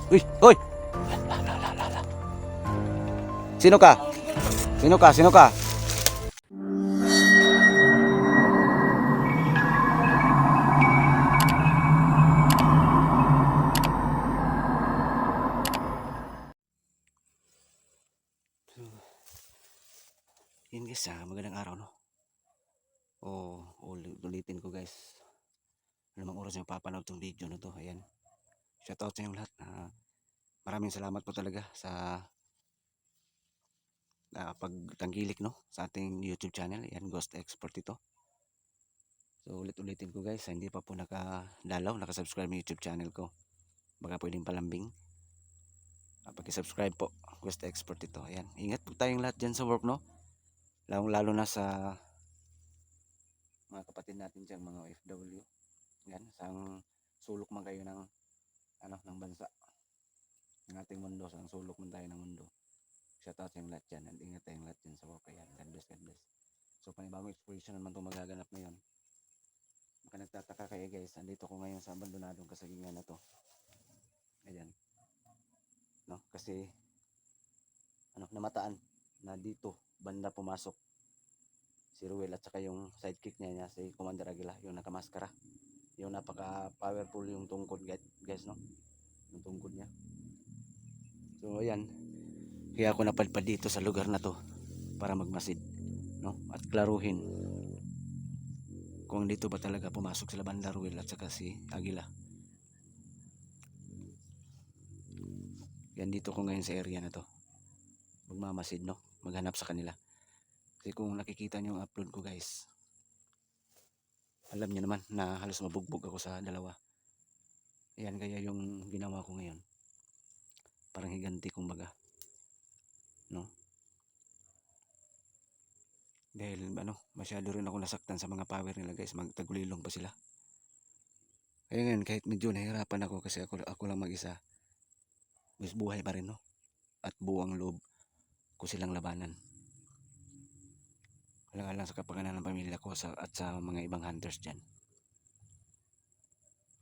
Uy, hoy! La. Sino ka? Sino ka? Sino ka? Yun guys, magandang araw no. Ulitin ko guys. Anumang oras yung papanood tong video na to. Ayan. Shoutout sa inyong lahat. Maraming salamat po talaga sa pagtangkilik no sa ating YouTube channel. Ayan, Ghost Expert ito. So ulitin ko guys, hindi pa po nakasubscribe ng YouTube channel ko. Baka pwedeng palambing. Paki-subscribe po, Ghost Expert ito. Ayan. Ingat po tayong lahat diyan sa work no. Lalo na sa mga kapatid natin diyan, mga OFW. Yan, sang sulok man kayo ng ng bansa, ng ating mundo, sang sulok man tayo ng mundo. Shoutout sa yung lahat dyan, and ingat tayong lahat dyan sa work. Ayan, God bless, God bless. So panibagong exploration naman itong magaganap ngayon. Baka nagtataka kayo guys, andito ko ngayon sa abandonadong kasagingan na to. Ayan, no, kasi namataan na dito banda pumasok si Ruel at saka yung sidekick niya si Commander Aguila, yung nakamaskara, yung napaka powerful yung tungkod guys no, yung tungkod niya. So ayan, kaya ako napadpad dito sa lugar na to para magmasid no, at klaruhin kung dito ba talaga pumasok sila banda Ruel at saka si Aguila. Yan, dito ko ngayon sa area na to magmamasid no, maghanap sa kanila. Kasi kung nakikita nyo yung upload ko guys, alam nyo naman na halos mabugbog ako sa dalawa. Ayan, kaya yung ginawa ko ngayon parang higanti kumbaga no, dahil masyado rin ako nasaktan sa mga power nila guys, magtagulilong pa sila. Kaya ngayon kahit medyo nahirapan ako kasi ako lang mag-isa, mas buhay pa rin no, at buwang loob ko silang labanan. Alang-alang sa kapakanan ng pamilya ko at sa mga ibang hunters dyan.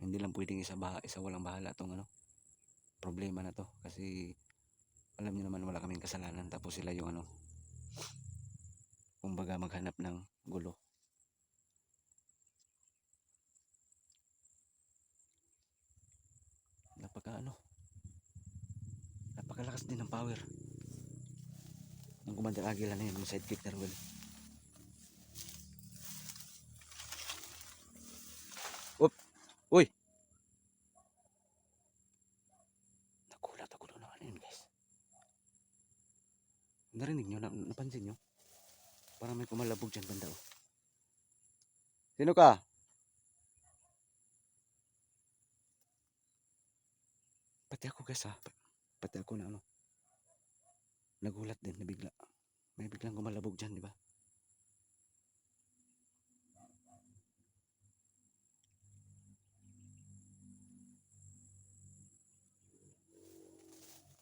Hindi lang pwedeng isa walang bahala tong problema na to, kasi alam niyo naman wala kaming kasalanan, tapos sila yung kumbaga maghanap ng gulo. Napakalakas din ng power ng Commander Aguila na yun, yung sidekick na Ruel. Uy! Nagulat ako doon yun guys. Narinig nyo? Napansin nyo? Parang may kumalabog dyan banda oh. Sino ka? Pati ako guys pati ako na nagulat din na bigla. May biglang kumalabog dyan, di ba?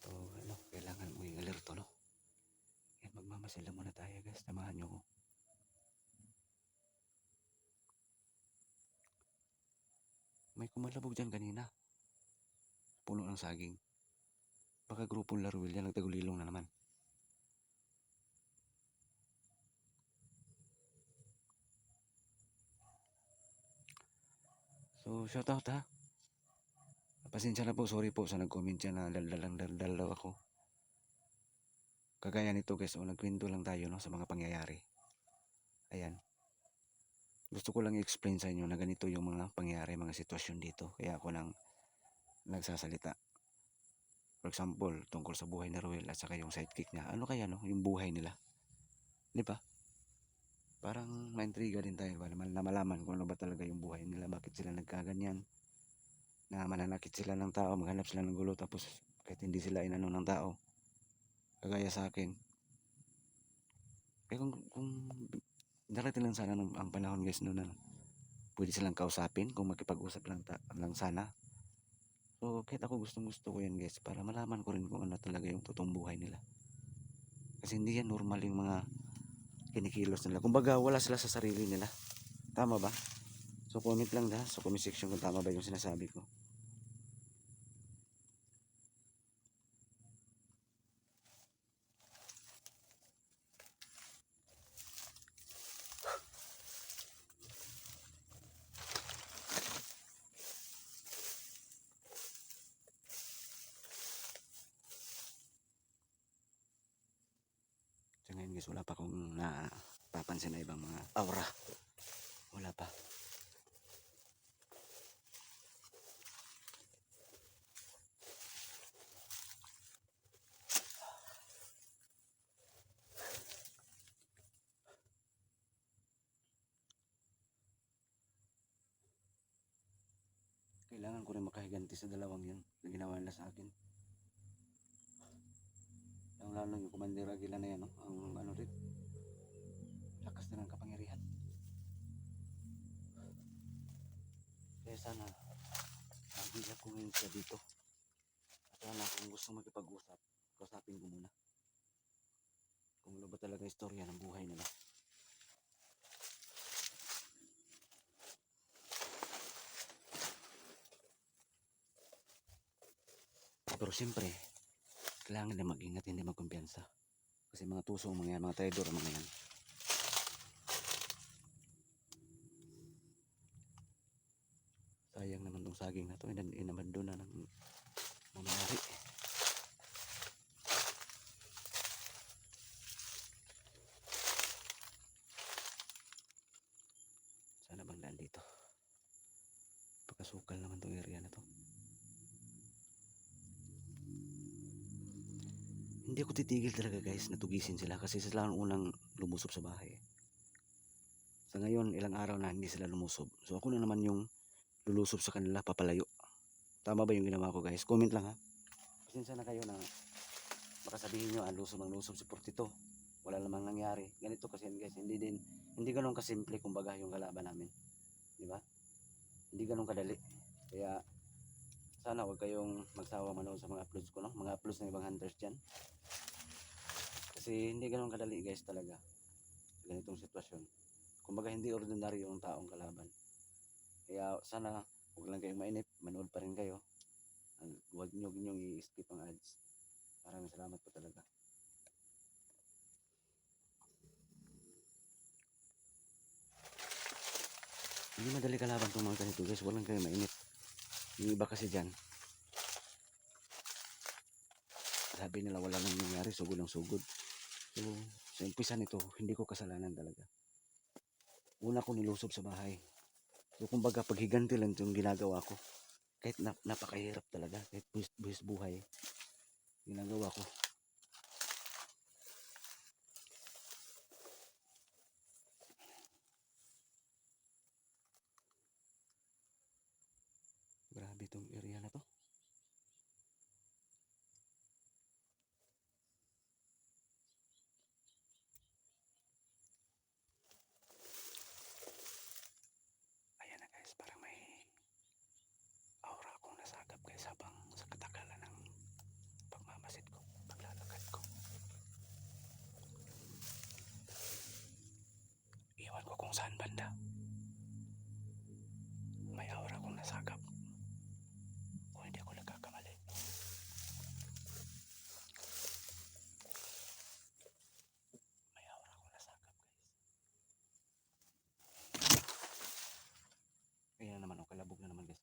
So kailangan mo yung alerto no. Yan, magmamasila muna tayo guys, samahan nyo ko. May kumalabog dyan kanina, puno ng saging. Baka grupong Laruel yan, nagtagulilong na naman. So shoutout ha. Pasensya na po, sorry po sa nag-comment dyan na daldal daw ako. Kagaya nito guys, nagkwento lang tayo no, sa mga pangyayari. Ayan. Gusto ko lang i-explain sa inyo na ganito yung mga pangyayari, mga sitwasyon dito. Kaya ako lang nagsasalita. For example, tungkol sa buhay ni Ruel at saka yung sidekick niya. Ano kaya no, yung buhay nila? Di ba? Parang ma-intriga din tayo na malaman kung ano ba talaga yung buhay nila. Bakit sila nagkaganyan? Na mananakit sila ng tao, maghanap sila ng gulo, tapos kahit hindi sila inano ng tao. Kagaya sa akin. Eh kung darating lang sana ang panahon guys no, na pwede silang kausapin, kung makipag-usap lang sana. So kahit ako gusto ko yan guys, para malaman ko rin kung ano talaga yung totoong buhay nila. Kasi hindi yan normal yung mga kinikilos nila. Kumbaga wala sila sa sarili nila. Tama ba? So comment lang sa comment section kung tama ba yung sinasabi ko. guys, wala pa akong napapansin na ibang mga aura. Wala pa. Kailangan ko rin makahiganti sa dalawang yun na ginawa nila sa akin. Lalo yung Commander Aguila na yan, no? Ang ano rin, lakas din ng kapangyarihan. Kaya sana maghilap ko ngayon siya dito. At sana kung gusto makipag-usap, kausapin ko muna kung ano ba talaga istorya ng buhay nila. Pero siyempre, kailangan na mag-ingat, hindi magkumpiyansa. Kasi mga tuso ang mga yan, mga traidor ang mga yan. Sayang naman tong saging na to, inabandon na ng mamayari. Sana bang daan dito? Pagkasukal naman tong area na to. Hindi ako titigil talaga guys na tugisin sila kasi sila ang unang lumusob sa bahay. Sa ngayon, ilang araw na hindi sila lumusob. So ako na naman yung lulusob sa kanila, papalayo. Tama ba yung ginawa ko guys? Comment lang ha. Pasensya na kayo na baka sabihin nyo, lusob ang lusob si 42. Wala namang nangyari. Ganito kasi yan guys, hindi ganun kasimple kumbaga yung kalaban namin. Di ba? Hindi ganun kadali. Kaya sana huwag kayong magsawa manood sa mga uploads ko, no? Mga uploads ng ibang hunters dyan. Kasi hindi ganun kadali guys talaga. Sa ganitong sitwasyon. Kumbaga hindi ordinaryo yung taong kalaban. Kaya sana huwag lang kayong mainip. Manood pa rin kayo. Huwag nyo i-skip ang ads. Maraming salamat po talaga. Hindi madali kalaban itong mga ganito guys. Huwag lang kayo mainip. Yung iba kasi dyan, sabi nila wala nang nangyari, sugod ang sugod. So, sa umpisa nito, hindi ko kasalanan talaga. Una ko nilusob sa bahay. So, kumbaga, paghiganti lang itong ginagawa ko. Kahit napakahirap talaga, kahit buwis buhay, ginagawa ko. Grabe itong area na to. Ayan na guys, parang may aura akong nasagap guys habang sa katagalan ng pagmamasid ko, paglalakad ko. Iwan ko kung saan banda. May aura akong nasagap. Kung hindi ako nagkakamali. May aura akong nasagap guys. Kaya naman, kalabog na naman guys.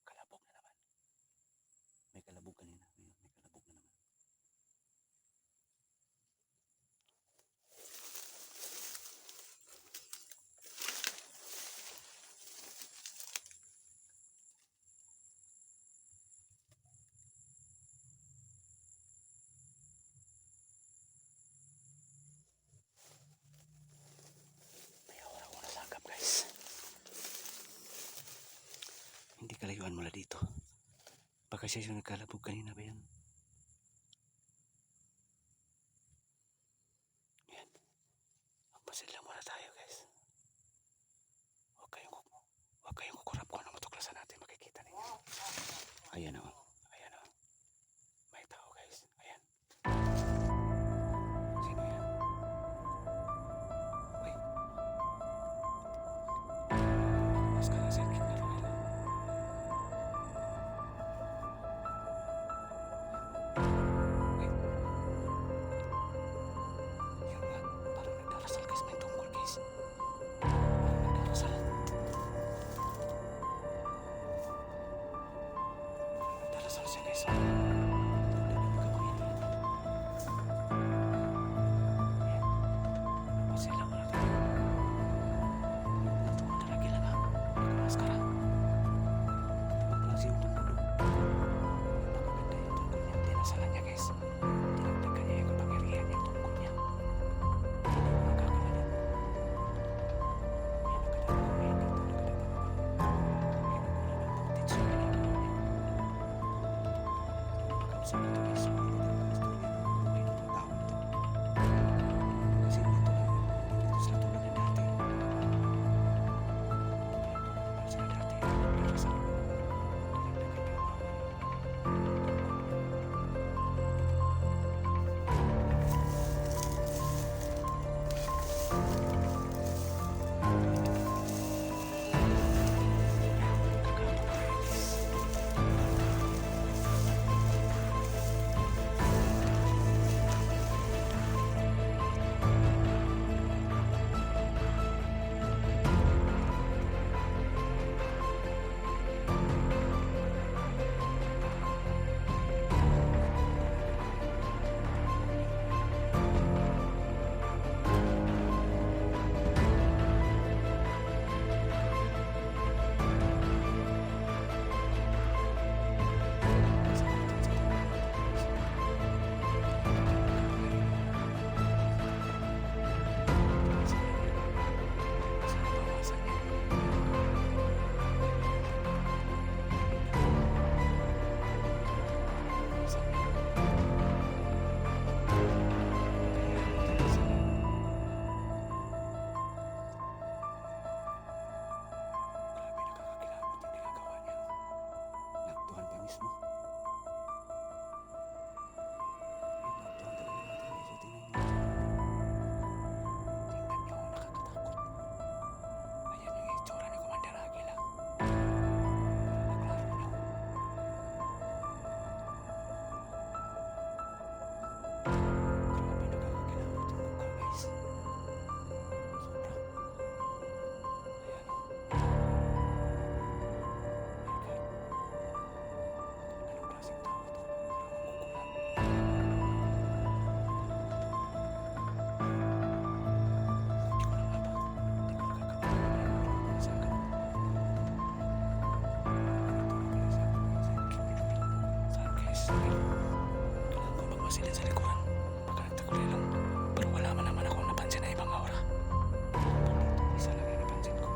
Kalabog na naman. May kalabog kanina. May kalabog na naman. May aura akong nasagap guys. Hindi kalayuan mula dito. Baka siya yung nagkalabog kanina ba yan? Yan. Magpasid lang muna tayo guys. Huwag kayong kukurap kung anong matuklasan natin. Makikita ninyo. Ayan o. Ayan o. May tao guys. Ayan. Sino yan? Uy. Mas ka na sa akin na Roel. Uy. Yun nga. Parang nagdarasal guys. May tungkol guys. Parang nagdarasal. Minsan ito guys, hindi talaga istorya ng buhay ng mga tao ito. Kasi hindi sila tulad ng dati. Para sila dati ay nagdarasal. Mismo. Naaktuhan talaga natin guys. So, tingnan nyo. Tingnan nyo, nakakatakot. Ayan yung itsura ni Commander Aguila. Naglaro lang. Grabe, nakakakilabot yung mukha guys. Sobra. Ayan o. Anong klaseng tao to? Parang mangkukulam. Hindi ko na nga ba? Hindi ko nakakapagpapalit sa akin. Saan guys? Kailangan ko magmasilin sa likuran. Baka nagtakulay lang. Pero wala man naman akong napansin na ibang aura. Dito, isa lang yung napansin ko.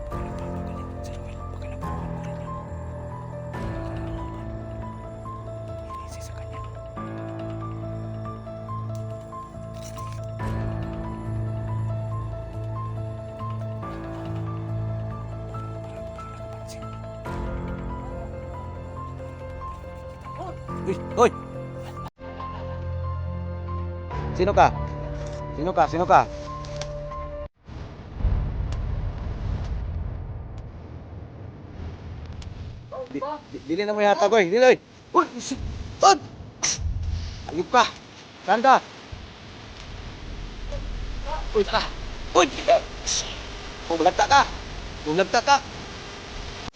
Baka nagpapagaling si Ruel. Baka nabuhan mo rin yun. Inisi sa kanya. Parang nakapansin. Uy! Uy! Sino ka? Sino ka? Sino ka? Dili na mo yata, boy. Dili, oy. Uy! Ud! Ayup ka. Saan ka? Uy, ka. Uy! Bumlagta ka. Bumlagta ka.